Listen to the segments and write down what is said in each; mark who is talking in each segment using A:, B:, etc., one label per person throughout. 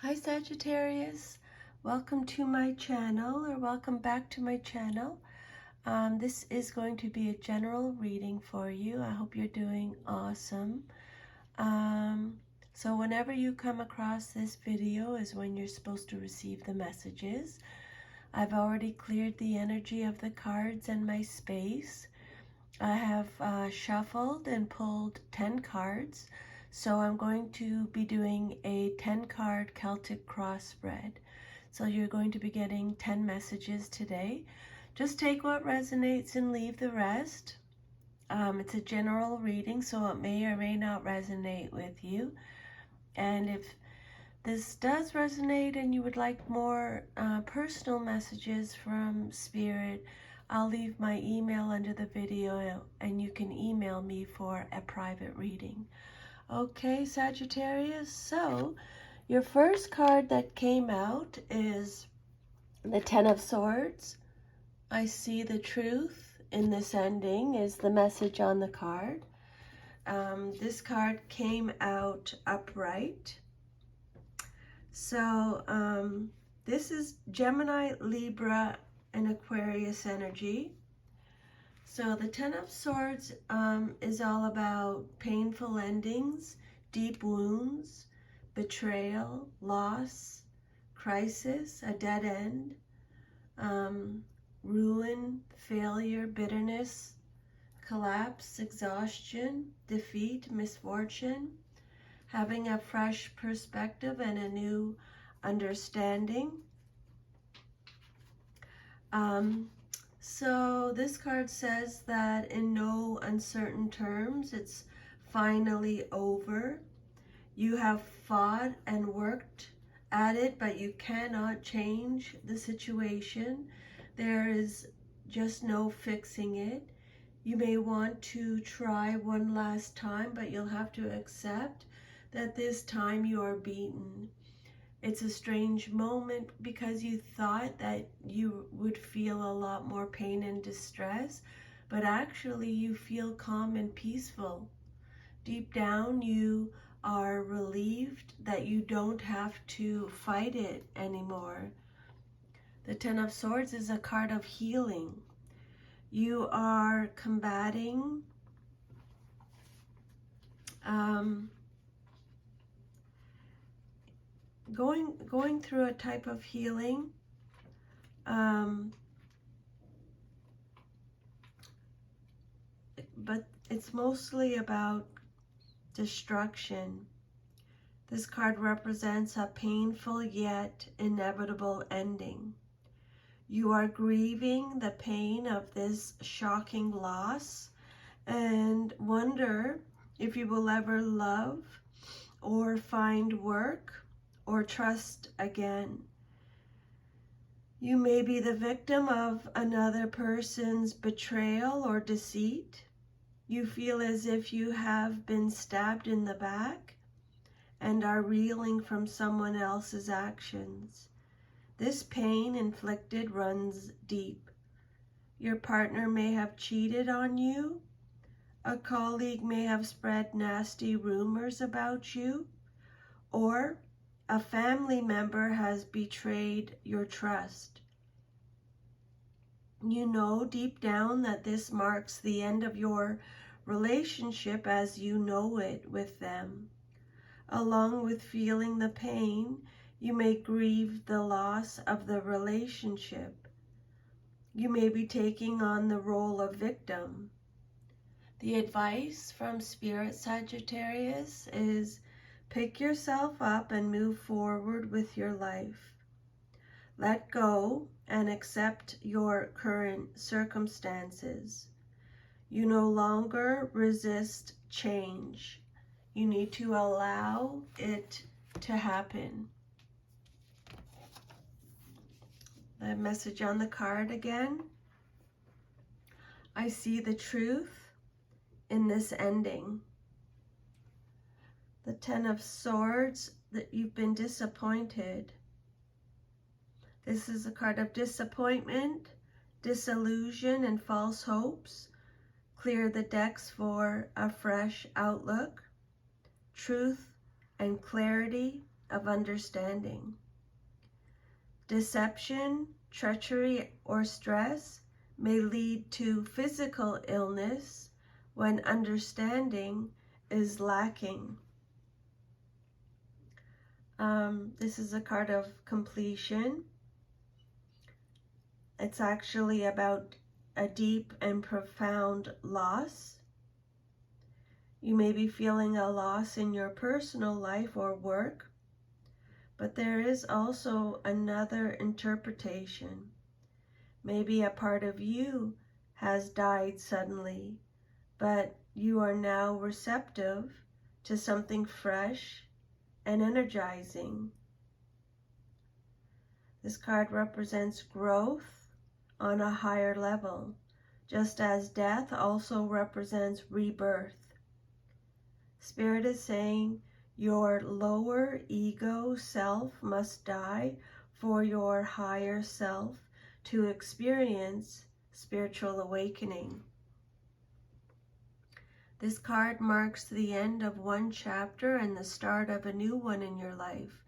A: Hi Sagittarius, welcome to my channel, or welcome back to my channel. This is going to be a general reading for you. I hope you're doing awesome. So whenever you come across this video is when you're supposed to receive the messages. I've already cleared the energy of the cards and my space. I have shuffled and pulled 10 cards. So I'm going to be doing a 10-card Celtic cross spread. So you're going to be getting 10 messages today. Just take what resonates and leave the rest. It's a general reading, so it may or may not resonate with you. And if this does resonate and you would like more personal messages from Spirit, I'll leave my email under the video and you can email me for a private reading. Okay, Sagittarius, so your first card that came out is the Ten of Swords. I see the truth in this ending is the message on the card. This card came out upright. So this is Gemini, Libra, and Aquarius energy. So the Ten of Swords is all about painful endings, deep wounds, betrayal, loss, crisis, a dead end, ruin, failure, bitterness, collapse, exhaustion, defeat, misfortune, having a fresh perspective and a new understanding. So this card says that in no uncertain terms, it's finally over. You have fought and worked at it, but you cannot change the situation. There is just no fixing it. You may want to try one last time, but you'll have to accept that this time you are beaten. It's a strange moment because you thought that you would feel a lot more pain and distress, but actually you feel calm and peaceful. Deep down, you are relieved that you don't have to fight it anymore. The Ten of Swords is a card of healing. You are combating going through a type of healing, but it's mostly about destruction. This card represents a painful yet inevitable ending. You are grieving the pain of this shocking loss and wonder if you will ever love or find work or trust again. You may be the victim of another person's betrayal or deceit. You feel as if you have been stabbed in the back and are reeling from someone else's actions. This pain inflicted runs deep. Your partner may have cheated on you. A colleague may have spread nasty rumors about you, or a family member has betrayed your trust. You know deep down that this marks the end of your relationship as you know it with them. Along with feeling the pain, you may grieve the loss of the relationship. You may be taking on the role of victim. The advice from Spirit, Sagittarius, is pick yourself up and move forward with your life. Let go and accept your current circumstances. You no longer resist change. You need to allow it to happen. The message on the card again. I see the truth in this ending. The Ten of Swords, that you've been disappointed. This is a card of disappointment, disillusion, and false hopes. Clear the decks for a fresh outlook, truth and clarity, of understanding. Deception, treachery, or stress may lead to physical illness when understanding is lacking. This is a card of completion. It's actually about a deep and profound loss. You may be feeling a loss in your personal life or work, but there is also another interpretation. Maybe a part of you has died suddenly, but you are now receptive to something fresh and energizing. This card represents growth on a higher level, just as death also represents rebirth. Spirit is saying your lower ego self must die for your higher self to experience spiritual awakening. This card marks the end of one chapter and the start of a new one in your life.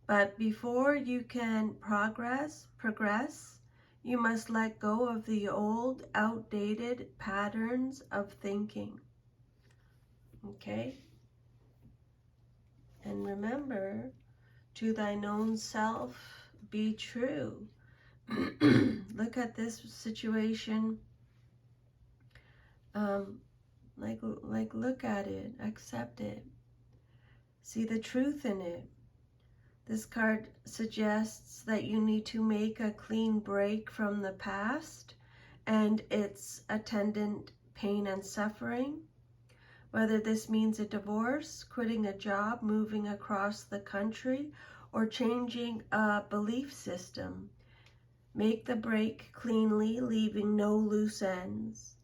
A: But before you can progress, you must let go of the old, outdated patterns of thinking. Okay? And remember, to thine own self be true. Look at this situation. Look at it, accept it, see the truth in it. This card suggests that you need to make a clean break from the past and its attendant pain and suffering. Whether this means a divorce, quitting a job, moving across the country, or changing a belief system, make the break cleanly, leaving no loose ends.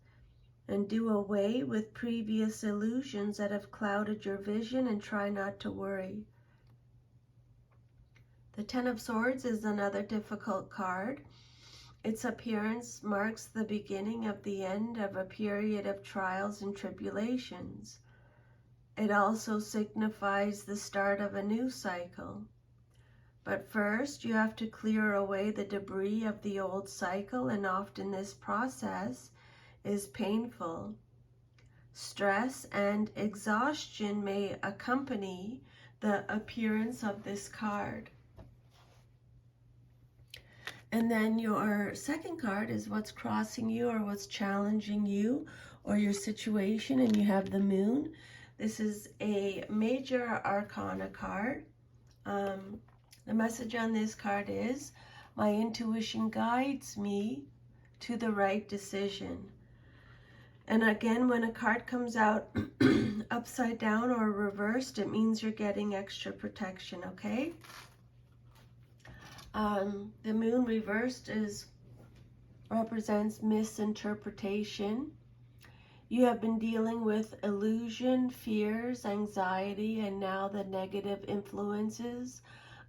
A: And do away with previous illusions that have clouded your vision, and try not to worry. The Ten of Swords is another difficult card. Its appearance marks the beginning of the end of a period of trials and tribulations. It also signifies the start of a new cycle. But first, you have to clear away the debris of the old cycle, and often this process is painful. Stress and exhaustion may accompany the appearance of this card. And then your second card is what's crossing you or what's challenging you or your situation, and you have the Moon. This is a major arcana card. The message on this card is, my intuition guides me to the right decision. And again, when a card comes out upside down or reversed, it means you're getting extra protection, okay? The Moon reversed represents misinterpretation. You have been dealing with illusion, fears, anxiety, and now the negative influences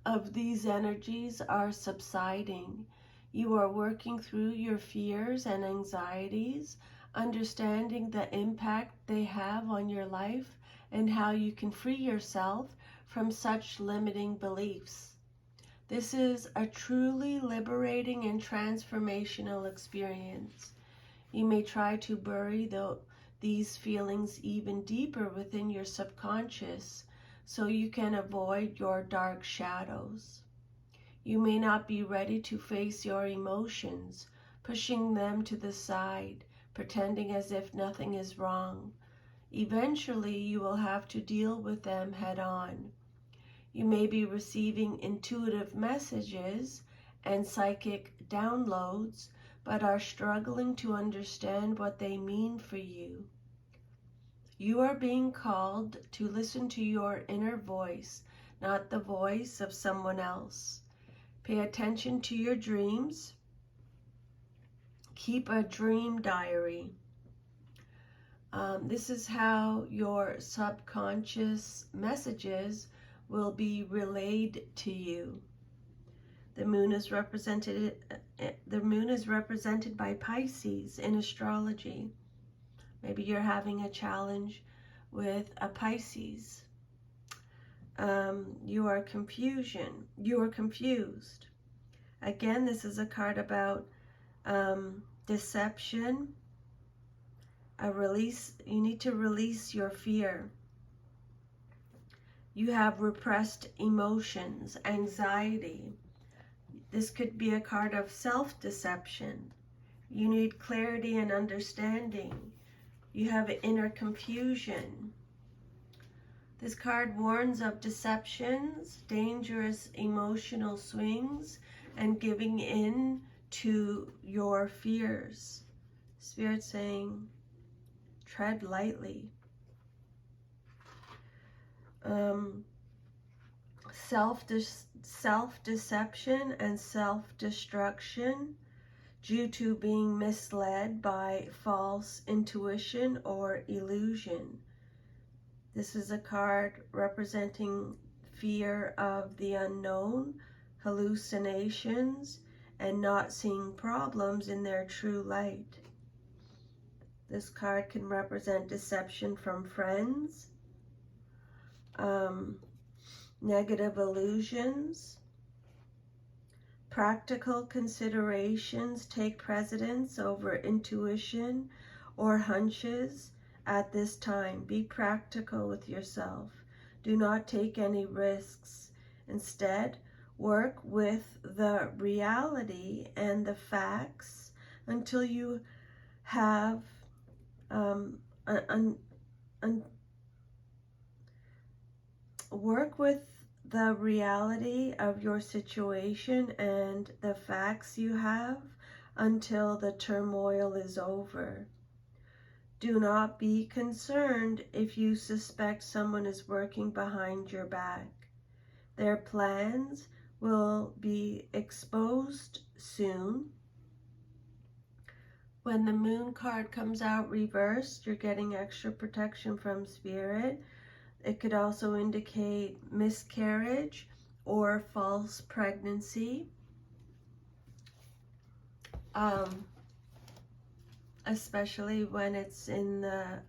A: of these energies are subsiding. You are working through your fears and anxieties, understanding the impact they have on your life and how you can free yourself from such limiting beliefs. This is a truly liberating and transformational experience. You may try to bury these feelings even deeper within your subconscious so you can avoid your dark shadows. You may not be ready to face your emotions, pushing them to the side, pretending as if nothing is wrong. Eventually, you will have to deal with them head on. You may be receiving intuitive messages and psychic downloads, but are struggling to understand what they mean for you. You are being called to listen to your inner voice, not the voice of someone else. Pay attention to your dreams. Keep a dream diary. This is how your subconscious messages will be relayed to you. The moon is represented by Pisces in astrology. Maybe you're having a challenge with a Pisces. You are confused. Again, this is a card about deception, a release. You need to release your fear. You have repressed emotions, anxiety. This could be a card of self-deception. You need clarity and understanding. You have inner confusion. This card warns of deceptions, dangerous emotional swings, and giving in to your fears. Spirit saying, tread lightly. Self-deception and self-destruction due to being misled by false intuition or illusion. This is a card representing fear of the unknown, hallucinations, and not seeing problems in their true light. This card can represent deception from friends, negative illusions. Practical considerations take precedence over intuition or hunches at this time. Be practical with yourself. Do not take any risks. Instead, work with the reality and the facts until you have work with the reality of your situation and the facts you have until the turmoil is over. Do not be concerned if you suspect someone is working behind your back. Their plans will be exposed soon. When the Moon card comes out reversed, you're getting extra protection from Spirit. It could also indicate miscarriage or false pregnancy, especially when it's in the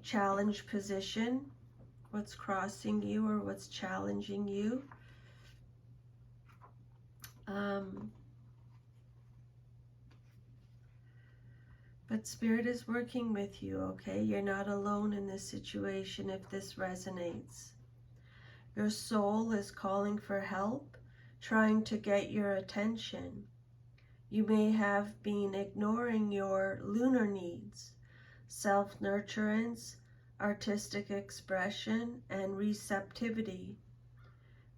A: challenge position, what's crossing you or what's challenging you. But Spirit is working with you, okay? You're not alone in this situation if this resonates. Your soul is calling for help, trying to get your attention. You may have been ignoring your lunar needs, self-nurturance, artistic expression, and receptivity.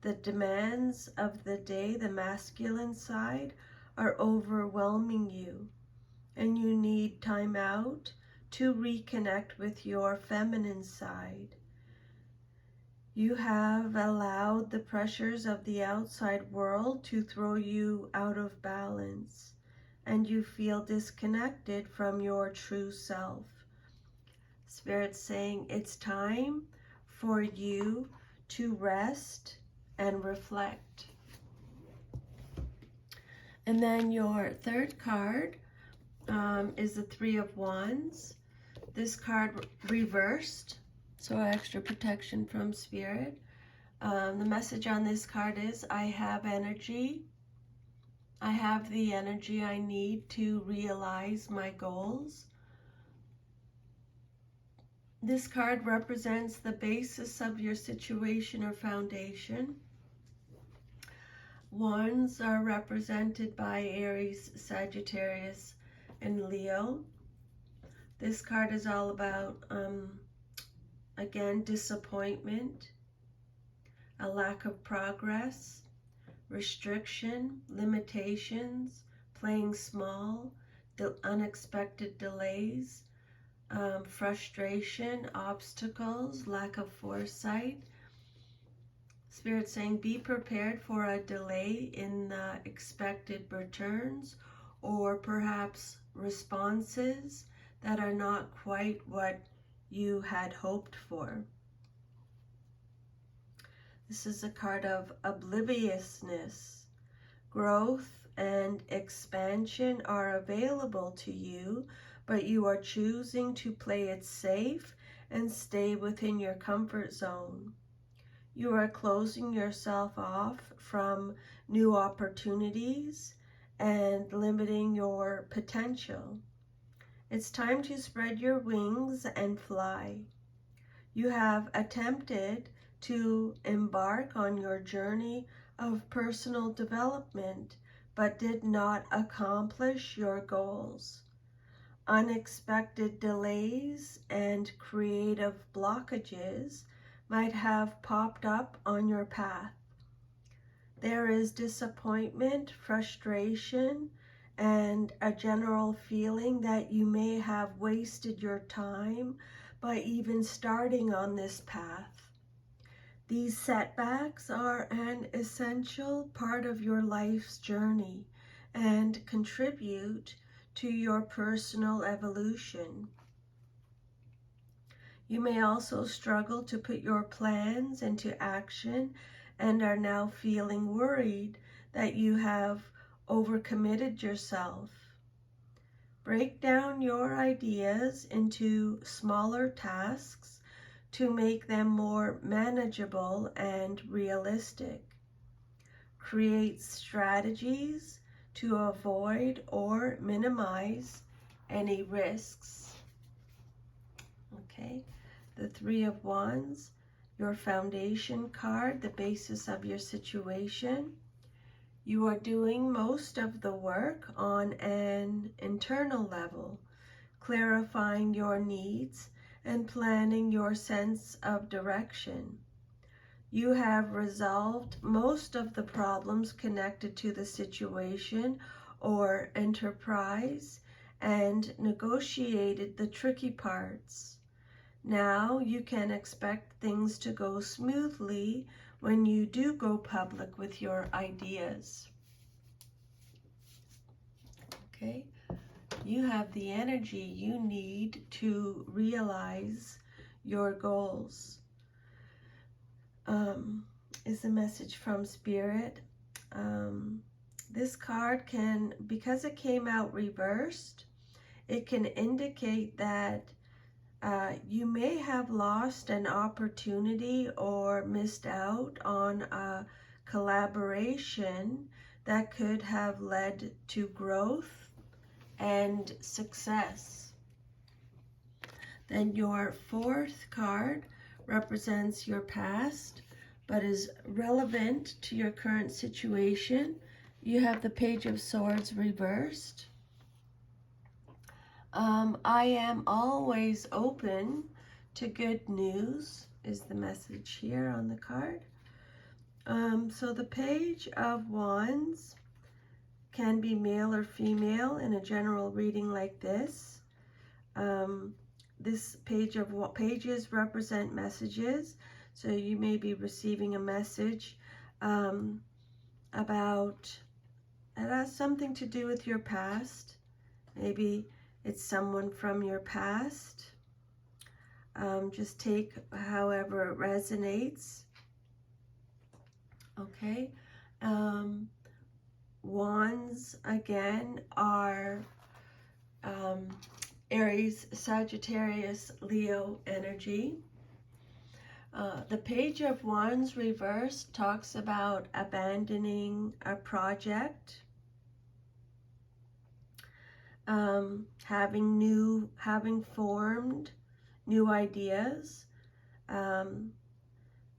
A: The demands of the day, the masculine side, are overwhelming you, and you need time out to reconnect with your feminine side. You have allowed the pressures of the outside world to throw you out of balance, and you feel disconnected from your true self. Spirit's saying it's time for you to rest and reflect. And then your third card is the Three of Wands. This card reversed, so extra protection from Spirit. The message on this card is, I have energy. I have the energy I need to realize my goals. This card represents the basis of your situation or foundation. Wands are represented by Aries, Sagittarius, and Leo. This card is all about, again, disappointment, a lack of progress, restriction, limitations, playing small, unexpected delays, frustration, obstacles, lack of foresight. Spirit saying, be prepared for a delay in the expected returns, or perhaps responses that are not quite what you had hoped for. This is a card of obliviousness. Growth and expansion are available to you, but you are choosing to play it safe and stay within your comfort zone. You are closing yourself off from new opportunities and limiting your potential. It's time to spread your wings and fly. You have attempted to embark on your journey of personal development, but did not accomplish your goals. Unexpected delays and creative blockages might have popped up on your path. There is disappointment, frustration, and a general feeling that you may have wasted your time by even starting on this path. These setbacks are an essential part of your life's journey and contribute to your personal evolution. You may also struggle to put your plans into action and are now feeling worried that you have overcommitted yourself. Break down your ideas into smaller tasks to make them more manageable and realistic. Create strategies to avoid or minimize any risks. Okay. The Three of Wands, your foundation card, the basis of your situation. You are doing most of the work on an internal level, clarifying your needs and planning your sense of direction. You have resolved most of the problems connected to the situation or enterprise and negotiated the tricky parts. Now you can expect things to go smoothly when you do go public with your ideas. Okay, you have the energy you need to realize your goals. Is a message from Spirit. This card can, because it came out reversed, it can indicate that you may have lost an opportunity or missed out on a collaboration that could have led to growth and success. Then your fourth card represents your past, but is relevant to your current situation. You have the Page of Swords reversed. I am always open to good news is the message here on the card. So the Page of Wands can be male or female in a general reading like this. This pages represent messages. So you may be receiving a message about, it has something to do with your past. Maybe it's someone from your past. Just take however it resonates. Okay. Wands, again, are Aries, Sagittarius, Leo energy. The Page of Wands reversed talks about abandoning a project. Having formed new ideas.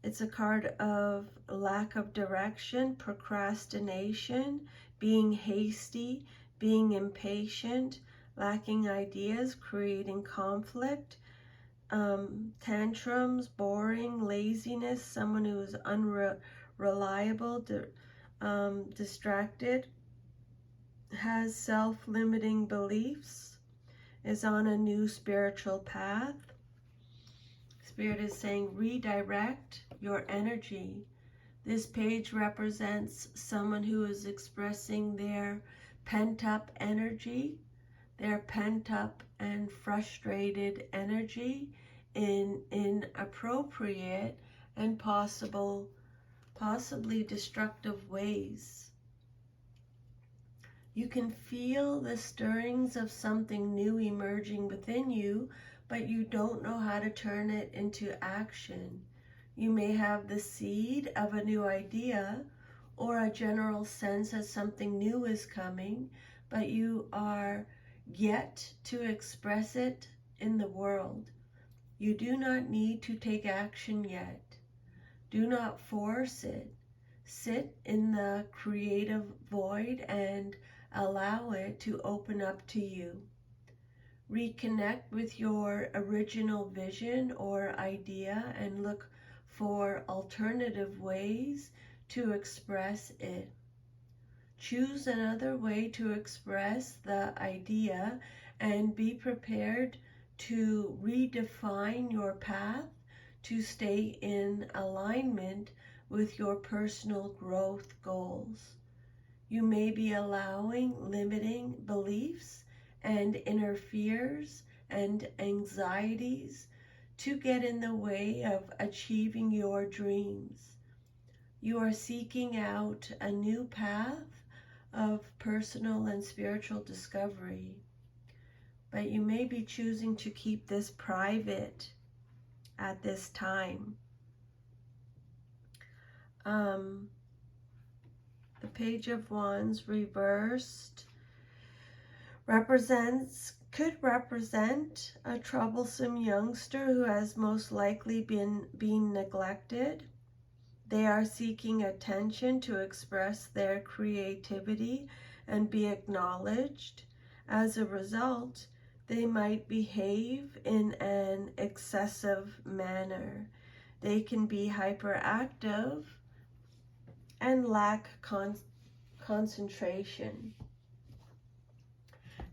A: It's a card of lack of direction, procrastination, being hasty, being impatient, lacking ideas, creating conflict, tantrums, boring, laziness, someone who is unreliable, distracted, has self-limiting beliefs, is on a new spiritual path. Spirit is saying redirect your energy. This page represents someone who is expressing their pent-up energy, their pent-up and frustrated energy in inappropriate and possibly destructive ways. You can feel the stirrings of something new emerging within you, but you don't know how to turn it into action. You may have the seed of a new idea or a general sense that something new is coming, but you are yet to express it in the world. You do not need to take action yet. Do not force it. Sit in the creative void and allow it to open up to you. Reconnect with your original vision or idea and look for alternative ways to express it. Choose another way to express the idea and be prepared to redefine your path to stay in alignment with your personal growth goals. You may be allowing limiting beliefs and inner fears and anxieties to get in the way of achieving your dreams. You are seeking out a new path of personal and spiritual discovery, but you may be choosing to keep this private at this time. The Page of Wands reversed could represent a troublesome youngster who has most likely been neglected. They are seeking attention to express their creativity and be acknowledged. As a result, they might behave in an excessive manner. They can be hyperactive and lack concentration.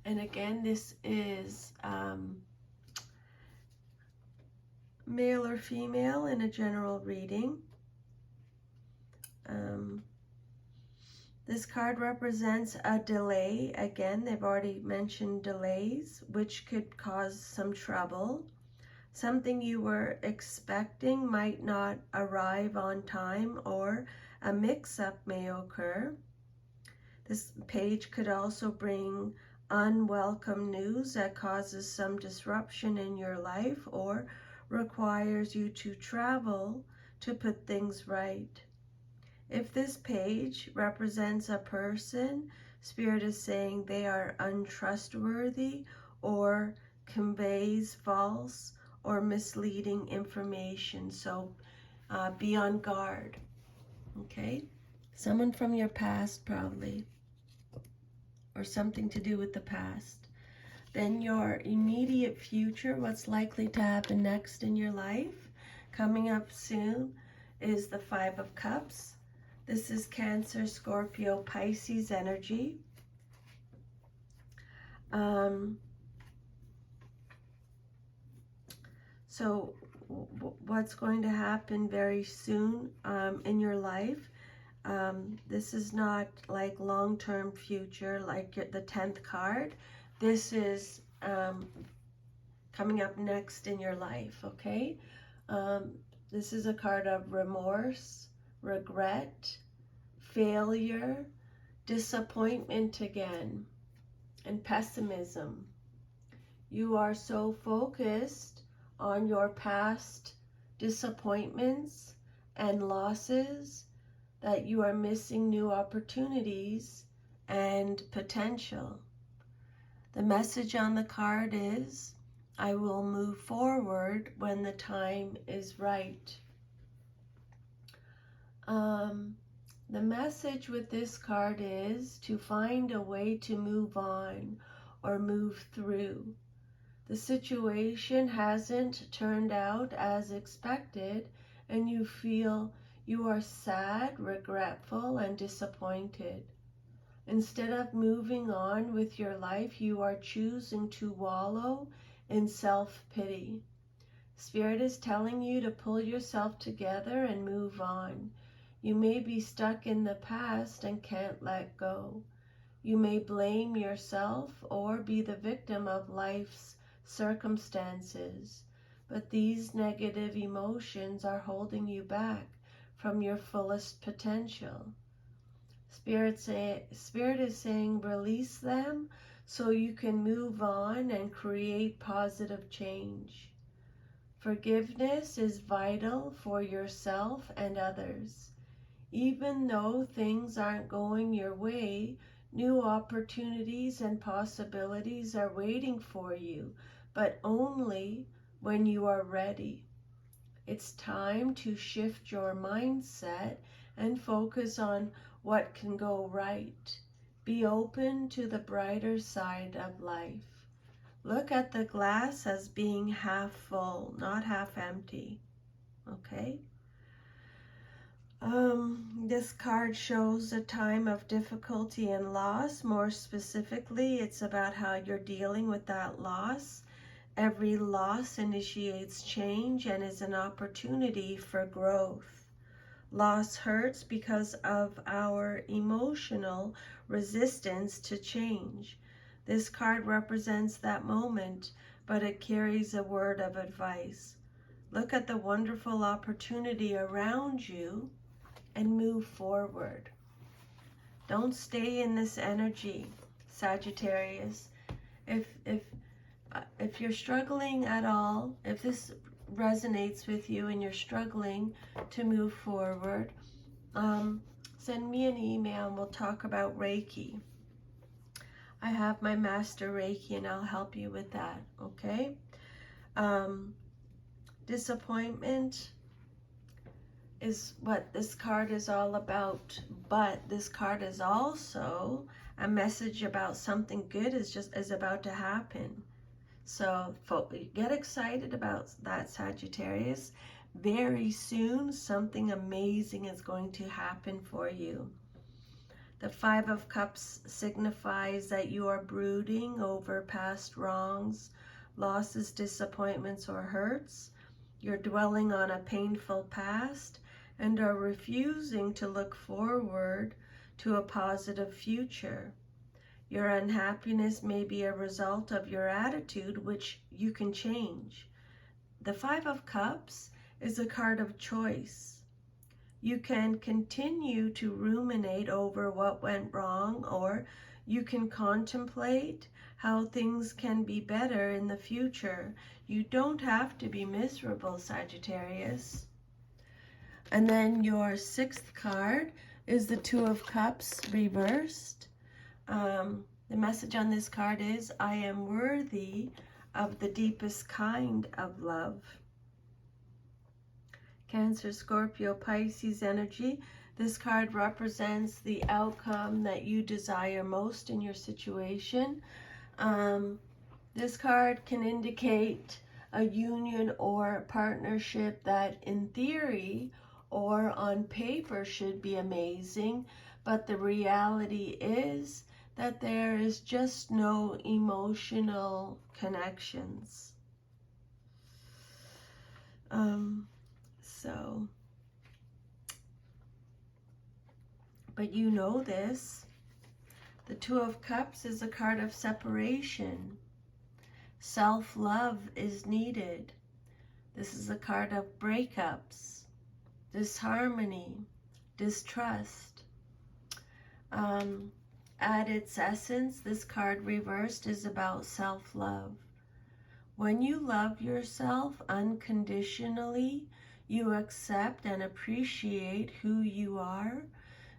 A: And again, this is male or female in a general reading. This card represents a delay. Again, they've already mentioned delays, which could cause some trouble. Something you were expecting might not arrive on time, or a mix-up may occur. This page could also bring unwelcome news that causes some disruption in your life or requires you to travel to put things right. If this page represents a person, Spirit is saying they are untrustworthy or conveys false or misleading information. So be on guard, okay? Someone from your past probably, or something to do with the past. Then your immediate future, what's likely to happen next in your life, coming up soon, is the Five of Cups. This is Cancer, Scorpio, Pisces energy. So what's going to happen very soon in your life? This is not like long-term future, like the 10th card. This is coming up next in your life, okay? This is a card of remorse, regret, failure, disappointment again, and pessimism. You are so focused on your past disappointments and losses that you are missing new opportunities and potential. The message on the card is, I will move forward when the time is right. The message with this card is to find a way to move on or move through. The situation hasn't turned out as expected, and you feel you are sad, regretful, and disappointed. Instead of moving on with your life, you are choosing to wallow in self-pity. Spirit is telling you to pull yourself together and move on. You may be stuck in the past and can't let go. You may blame yourself or be the victim of life's circumstances, but these negative emotions are holding you back from your fullest potential. Spirit is saying release them so you can move on and create positive change. Forgiveness is vital for yourself and others. Even though things aren't going your way, new opportunities and possibilities are waiting for you, but only when you are ready. It's time to shift your mindset and focus on what can go right. Be open to the brighter side of life. Look at the glass as being half full, not half empty. Okay? This card shows a time of difficulty and loss. More specifically, it's about how you're dealing with that loss. Every loss initiates change and is an opportunity for growth. Loss hurts because of our emotional resistance to change. This card represents that moment, but it carries a word of advice. Look at the wonderful opportunity around you and move forward. Don't stay in this energy, Sagittarius. If you're struggling at all, if this resonates with you and you're struggling to move forward, send me an email and we'll talk about Reiki. I have my Master Reiki and I'll help you with that, okay? Disappointment is what this card is all about, but this card is also a message about something good is about to happen. So get excited about that, Sagittarius. Very soon, something amazing is going to happen for you. The Five of Cups signifies that you are brooding over past wrongs, losses, disappointments, or hurts. You're dwelling on a painful past and are refusing to look forward to a positive future. Your unhappiness may be a result of your attitude, which you can change. The Five of Cups is a card of choice. You can continue to ruminate over what went wrong, or you can contemplate how things can be better in the future. You don't have to be miserable, Sagittarius. And then your sixth card is the Two of Cups reversed. The message on this card is, I am worthy of the deepest kind of love. Cancer, Scorpio, Pisces energy. This card represents the outcome that you desire most in your situation. This card can indicate a union or partnership that in theory or on paper should be amazing, but the reality is that there is just no emotional connections. But you know this. The Two of Cups is a card of separation. Self-love is needed. This is a card of breakups, disharmony, distrust. At its essence, this card reversed is about self-love. When you love yourself unconditionally, you accept and appreciate who you are,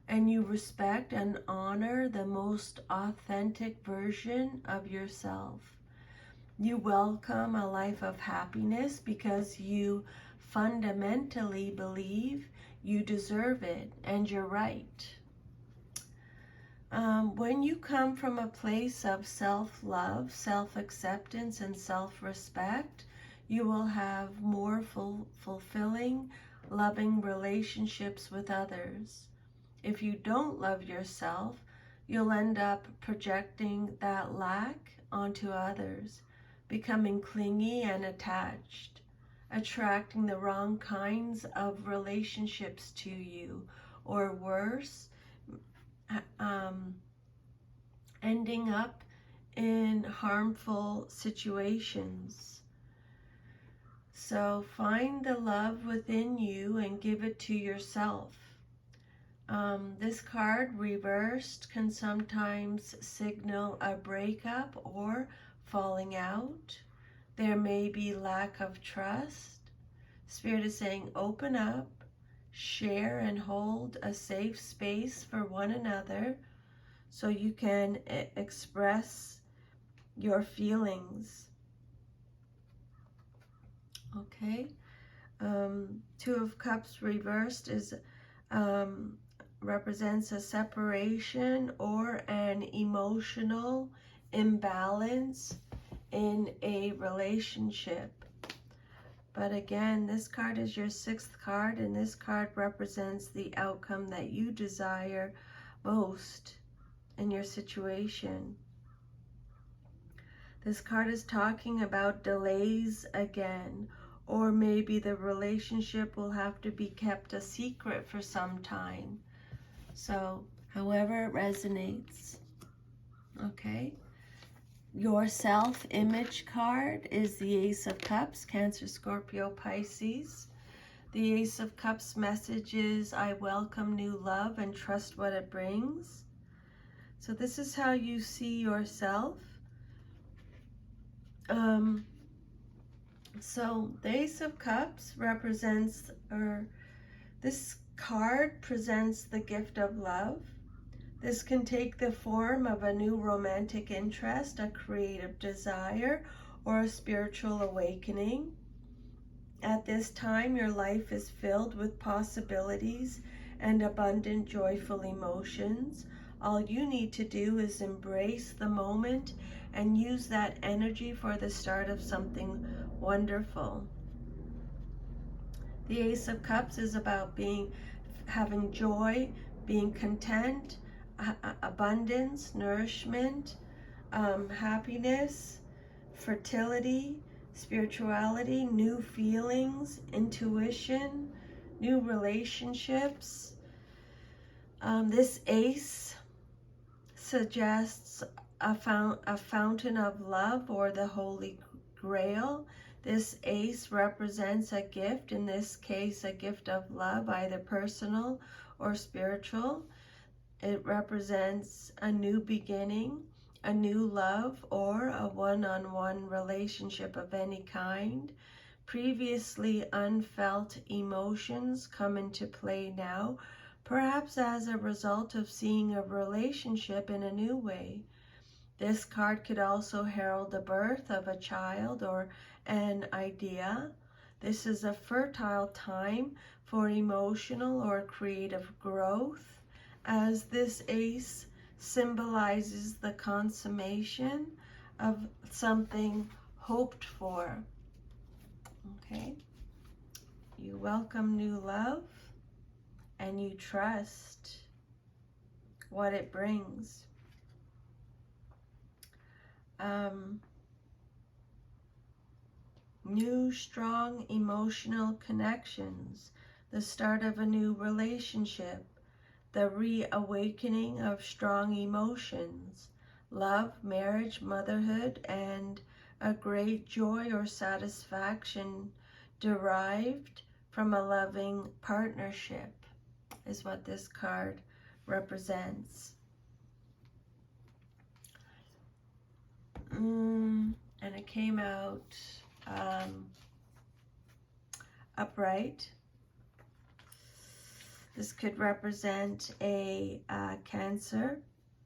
A: and you respect and honor the most authentic version of yourself. You welcome a life of happiness because you fundamentally believe you deserve it and you're right. When you come from a place of self-love, self-acceptance, and self-respect, you will have more fulfilling, loving relationships with others. If you don't love yourself, you'll end up projecting that lack onto others, becoming clingy and attached, attracting the wrong kinds of relationships to you, or worse, ending up in harmful situations. So find the love within you and give it to yourself. This card reversed can sometimes signal a breakup or falling out. There may be lack of trust. Spirit is saying open up, share and hold a safe space for one another so you can express your feelings. Okay. Two of Cups reversed is represents a separation or an emotional imbalance in a relationship. But again, this card is your 6th card, and this card represents the outcome that you desire most in your situation. This card is talking about delays again, or maybe the relationship will have to be kept a secret for some time. So, however it resonates. Okay. Your self-image card is the Ace of Cups, Cancer, Scorpio, Pisces. The Ace of Cups message is, I welcome new love and trust what it brings. So this is how you see yourself. So the Ace of Cups represents, or this card presents the gift of love. This can take the form of a new romantic interest, a creative desire, or a spiritual awakening. At this time, your life is filled with possibilities and abundant, joyful emotions. All you need to do is embrace the moment and use that energy for the start of something wonderful. The Ace of Cups is about having joy, being content, abundance, nourishment, happiness, fertility, spirituality, new feelings, intuition, new relationships. This ace suggests a fountain of love, or the Holy Grail. This ace represents a gift, in this case a gift of love, either personal or spiritual. It represents a new beginning, a new love, or a one-on-one relationship of any kind. Previously unfelt emotions come into play now, perhaps as a result of seeing a relationship in a new way. This card could also herald the birth of a child or an idea. This is a fertile time for emotional or creative growth, as this ace symbolizes the consummation of something hoped for. Okay? You welcome new love and you trust what it brings. New strong emotional connections, the start of a new relationship, the reawakening of strong emotions, love, marriage, motherhood, and a great joy or satisfaction derived from a loving partnership is what this card represents. And it came out upright. This could represent a Cancer,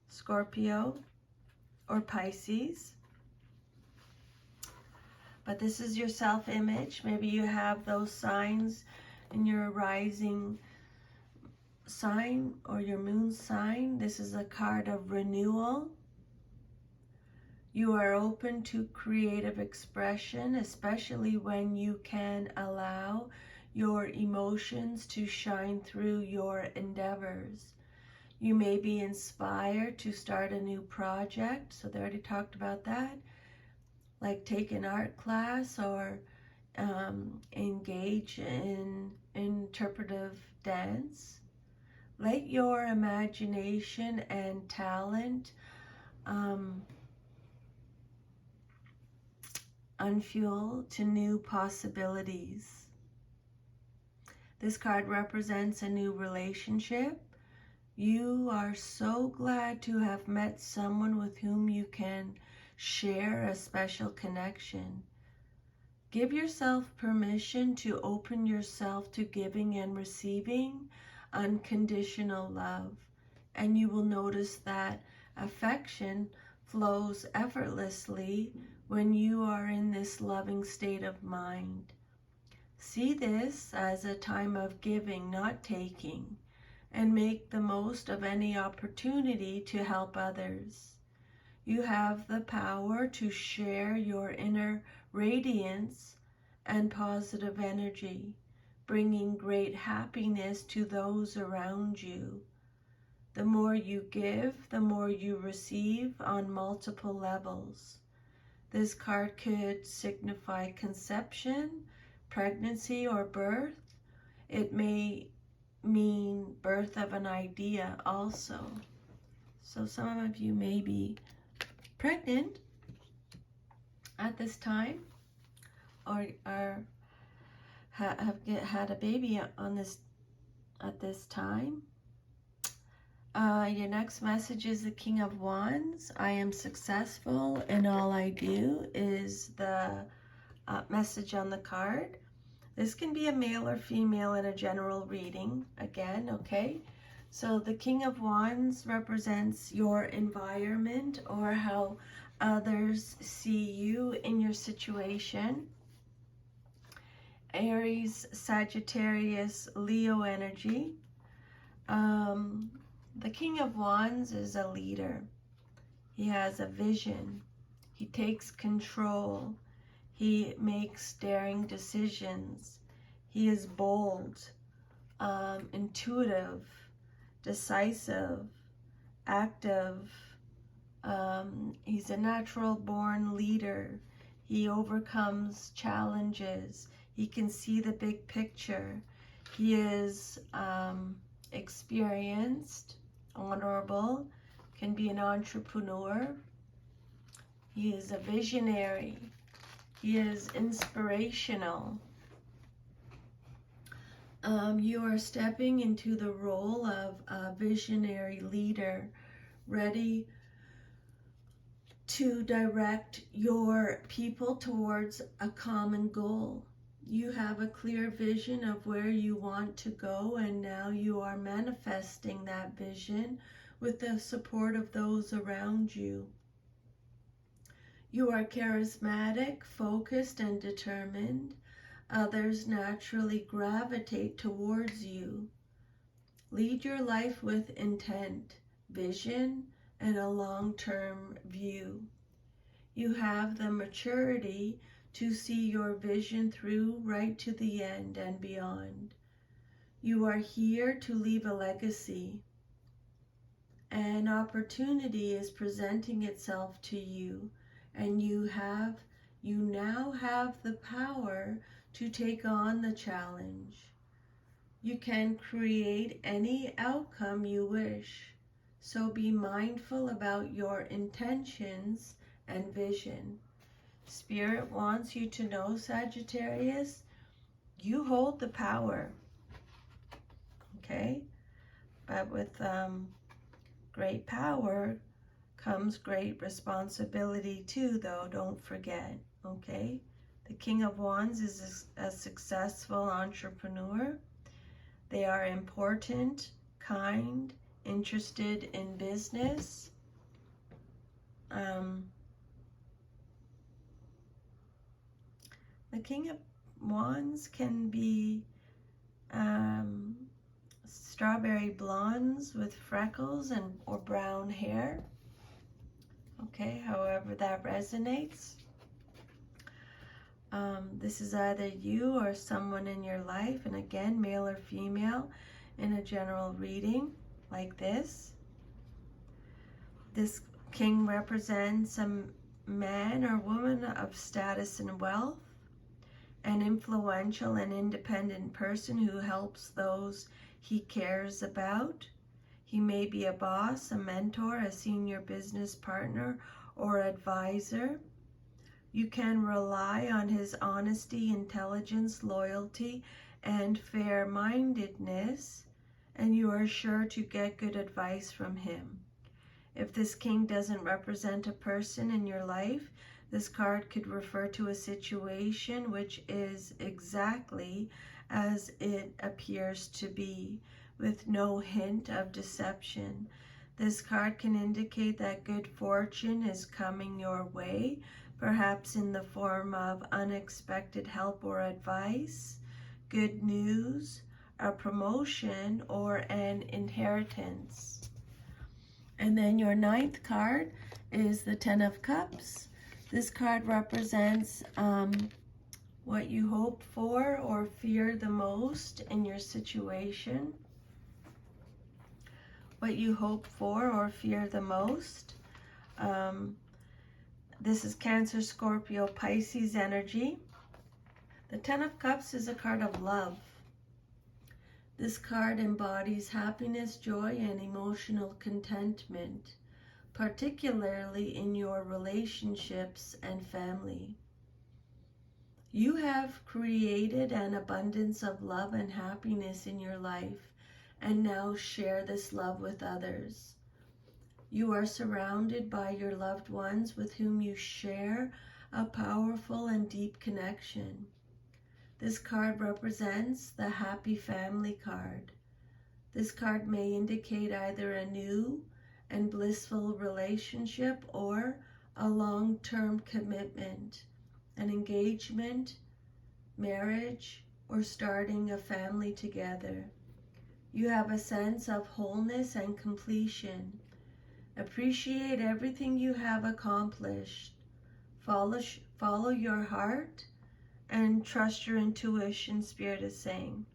A: Scorpio, or Pisces. But this is your self-image. Maybe you have those signs in your rising sign or your moon sign. This is a card of renewal. You are open to creative expression, especially when you can allow your emotions to shine through your endeavors. You may be inspired to start a new project, so they already talked about that, like take an art class or engage in interpretive dance. Let your imagination and talent unfuel to new possibilities. This card represents a new relationship. You are so glad to have met someone with whom you can share a special connection. Give yourself permission to open yourself to giving and receiving unconditional love, and you will notice that affection flows effortlessly when you are in this loving state of mind. See this as a time of giving, not taking, and make the most of any opportunity to help others. You have the power to share your inner radiance and positive energy, bringing great happiness to those around you. The more you give, the more you receive on multiple levels. This card could signify conception, pregnancy, or birth. It may mean birth of an idea also. So some of you may be pregnant at this time, or have had a baby at this time. Your next message is the King of Wands. I am successful in all I do is the message on the card. This can be a male or female in a general reading, again, okay? So the King of Wands represents your environment or how others see you in your situation. Aries, Sagittarius, Leo energy. The King of Wands is a leader. He has a vision. He takes control. He makes daring decisions. He is bold, intuitive, decisive, active. He's a natural-born leader. He overcomes challenges. He can see the big picture. He is experienced, honorable, can be an entrepreneur. He is a visionary. He is inspirational. You are stepping into the role of a visionary leader, ready to direct your people towards a common goal. You have a clear vision of where you want to go, and now you are manifesting that vision with the support of those around you. You are charismatic, focused, and determined. Others naturally gravitate towards you. Lead your life with intent, vision, and a long-term view. You have the maturity to see your vision through right to the end and beyond. You are here to leave a legacy. An opportunity is presenting itself to you, and you now have the power to take on the challenge. You can create any outcome you wish, so be mindful about your intentions and vision. Spirit wants you to know, Sagittarius, you hold the power, okay? But with great power comes great responsibility too, though, don't forget, okay? The King of Wands is a successful entrepreneur. They are important, kind, interested in business. The King of Wands can be strawberry blondes with freckles or brown hair. Okay, however that resonates. This is either you or someone in your life, and again, male or female in a general reading like this. This king represents a man or woman of status and wealth, an influential and independent person who helps those he cares about. He may be a boss, a mentor, a senior business partner, or advisor. You can rely on his honesty, intelligence, loyalty, and fair-mindedness, and you are sure to get good advice from him. If this king doesn't represent a person in your life, this card could refer to a situation which is exactly as it appears to be, with no hint of deception. This card can indicate that good fortune is coming your way, perhaps in the form of unexpected help or advice, good news, a promotion, or an inheritance. And then your ninth card is the Ten of Cups. This card represents what you hope for or fear the most in your situation. What you hope for or fear the most. This is Cancer, Scorpio, Pisces energy. The Ten of Cups is a card of love. This card embodies happiness, joy, and emotional contentment, particularly in your relationships and family. You have created an abundance of love and happiness in your life, and now share this love with others. You are surrounded by your loved ones with whom you share a powerful and deep connection. This card represents the happy family card. This card may indicate either a new and blissful relationship or a long-term commitment, an engagement, marriage, or starting a family together. You have a sense of wholeness and completion. Appreciate everything you have accomplished. Follow your heart and trust your intuition, Spirit is saying.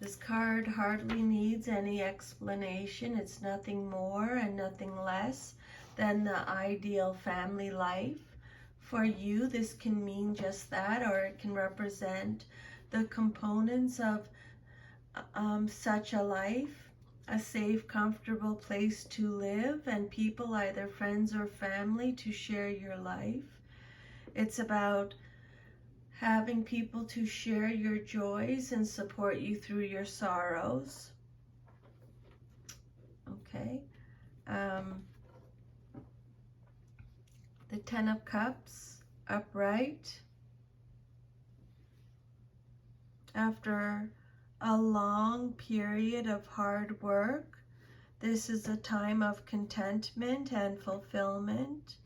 A: This card hardly needs any explanation. It's nothing more and nothing less than the ideal family life. For you, this can mean just that, or it can represent the components of such a life. A safe, comfortable place to live, and people, either friends or family, to share your life. It's about having people to share your joys and support you through your sorrows. Okay. The Ten of Cups, upright. After a long period of hard work, this is a time of contentment and fulfillment.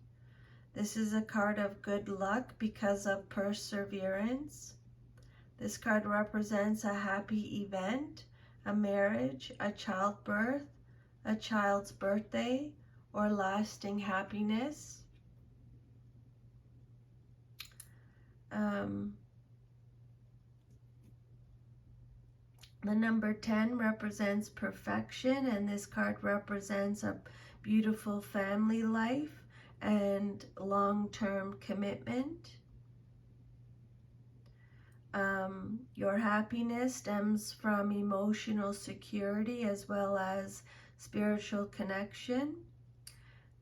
A: This is a card of good luck because of perseverance. This card represents a happy event, a marriage, a childbirth, a child's birthday, or lasting happiness. The number 10 represents perfection, and this card represents a beautiful family life and long-term commitment. Your happiness stems from emotional security as well as spiritual connection.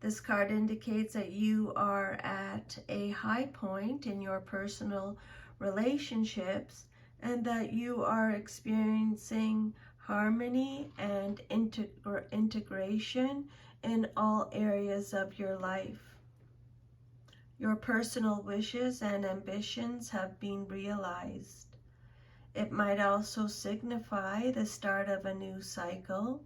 A: This card indicates that you are at a high point in your personal relationships and that you are experiencing harmony and integration in all areas of your life. Your personal wishes and ambitions have been realized. It might also signify the start of a new cycle.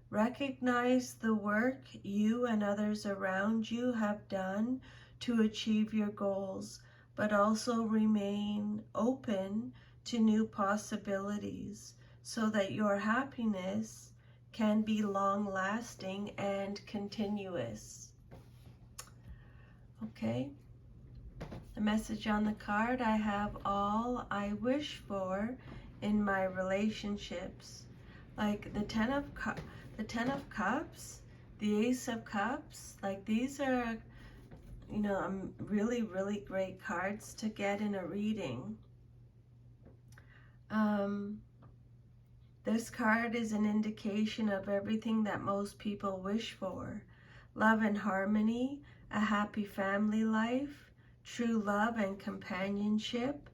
A: Recognize the work you and others around you have done to achieve your goals, but also remain open to new possibilities so that your happiness can be long-lasting and continuous. Okay, the message on the card: I have all I wish for in my relationships. Like the Ten of Cups, the Ace of Cups, like these are, really, really great cards to get in a reading. This card is an indication of everything that most people wish for: love and harmony, a happy family life, true love and companionship,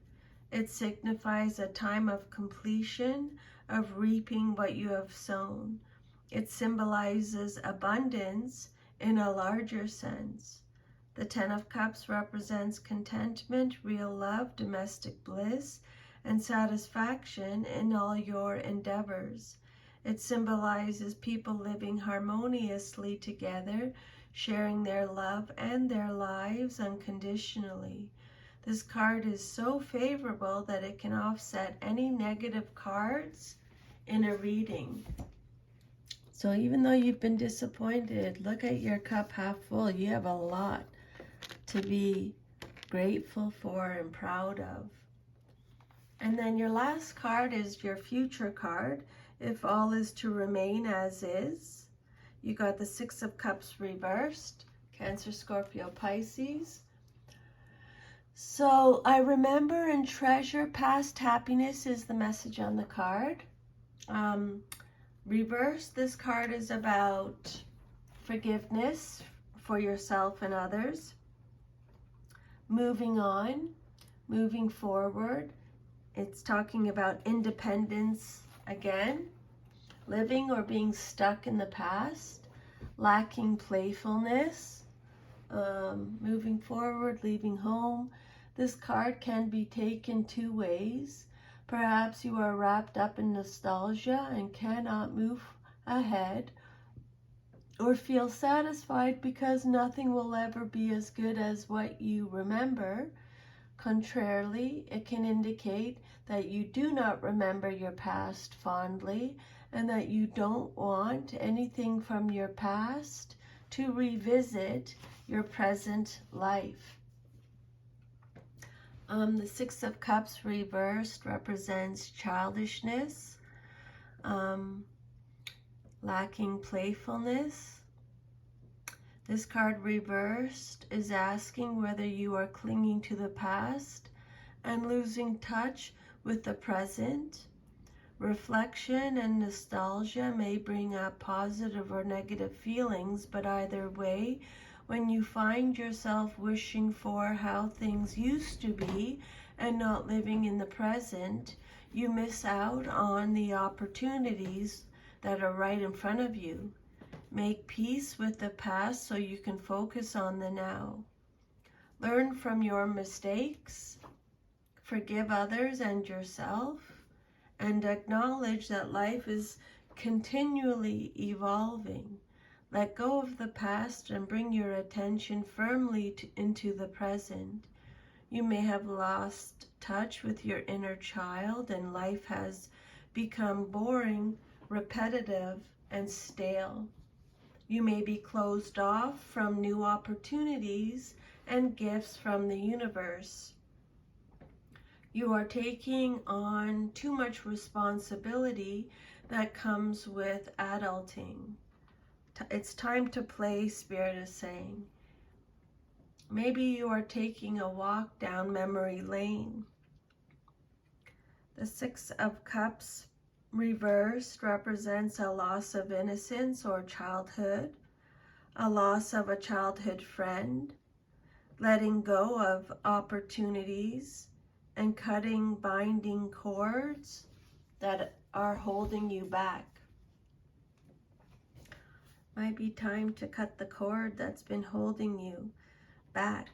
A: It signifies a time of completion, of reaping what you have sown. It symbolizes abundance in a larger sense. The Ten of Cups represents contentment, real love, domestic bliss, and satisfaction in all your endeavors. It symbolizes people living harmoniously together, sharing their love and their lives unconditionally. This card is so favorable that it can offset any negative cards in a reading. So even though you've been disappointed, look at your cup half full. You have a lot to be grateful for and proud of. And then your last card is your future card. If all is to remain as is. You got the Six of Cups reversed. Cancer, Scorpio, Pisces. So I remember and treasure past happiness is the message on the card. Reverse, this card is about forgiveness for yourself and others. Moving on, moving forward. It's talking about independence again. Living or being stuck in the past. Lacking playfulness. Moving forward, leaving home. This card can be taken two ways. Perhaps you are wrapped up in nostalgia and cannot move ahead, or feel satisfied because nothing will ever be as good as what you remember. Contrarily, it can indicate that you do not remember your past fondly and that you don't want anything from your past to revisit your present life. The Six of Cups reversed represents childishness, lacking playfulness. This card reversed is asking whether you are clinging to the past and losing touch with the present. Reflection and nostalgia may bring up positive or negative feelings, but either way, when you find yourself wishing for how things used to be and not living in the present, you miss out on the opportunities that are right in front of you. Make peace with the past so you can focus on the now. Learn from your mistakes, forgive others and yourself, and acknowledge that life is continually evolving. Let go of the past and bring your attention firmly into the present. You may have lost touch with your inner child and life has become boring, repetitive, and stale. You may be closed off from new opportunities and gifts from the universe. You are taking on too much responsibility that comes with adulting. It's time to play, Spirit is saying. Maybe you are taking a walk down memory lane. The Six of Cups reversed represents a loss of innocence or childhood, a loss of a childhood friend, letting go of opportunities, and cutting binding cords that are holding you back. Might be time to cut the cord that's been holding you back.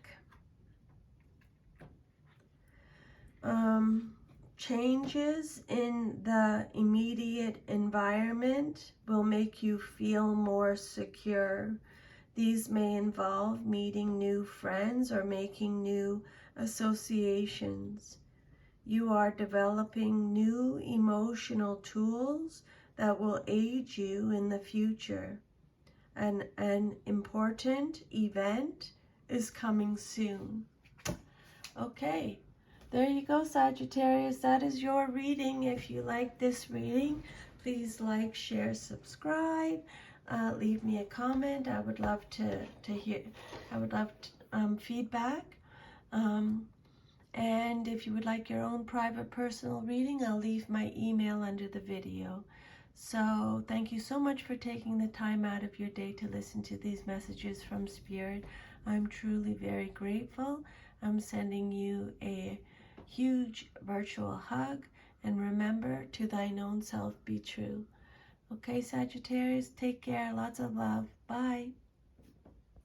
A: Changes in the immediate environment will make you feel more secure. These may involve meeting new friends or making new associations. You are developing new emotional tools that will aid you in the future. An important event is coming soon. Okay, there you go, Sagittarius. That is your reading. If you like this reading, please like, share, subscribe. Leave me a comment. I would love to hear. I would love feedback. And if you would like your own private personal reading, I'll leave my email under the video. So thank you so much for taking the time out of your day to listen to these messages from Spirit. I'm truly very grateful. I'm sending you a huge virtual hug, and remember, to thine own self be true. Okay, Sagittarius, take care. Lots of love. Bye.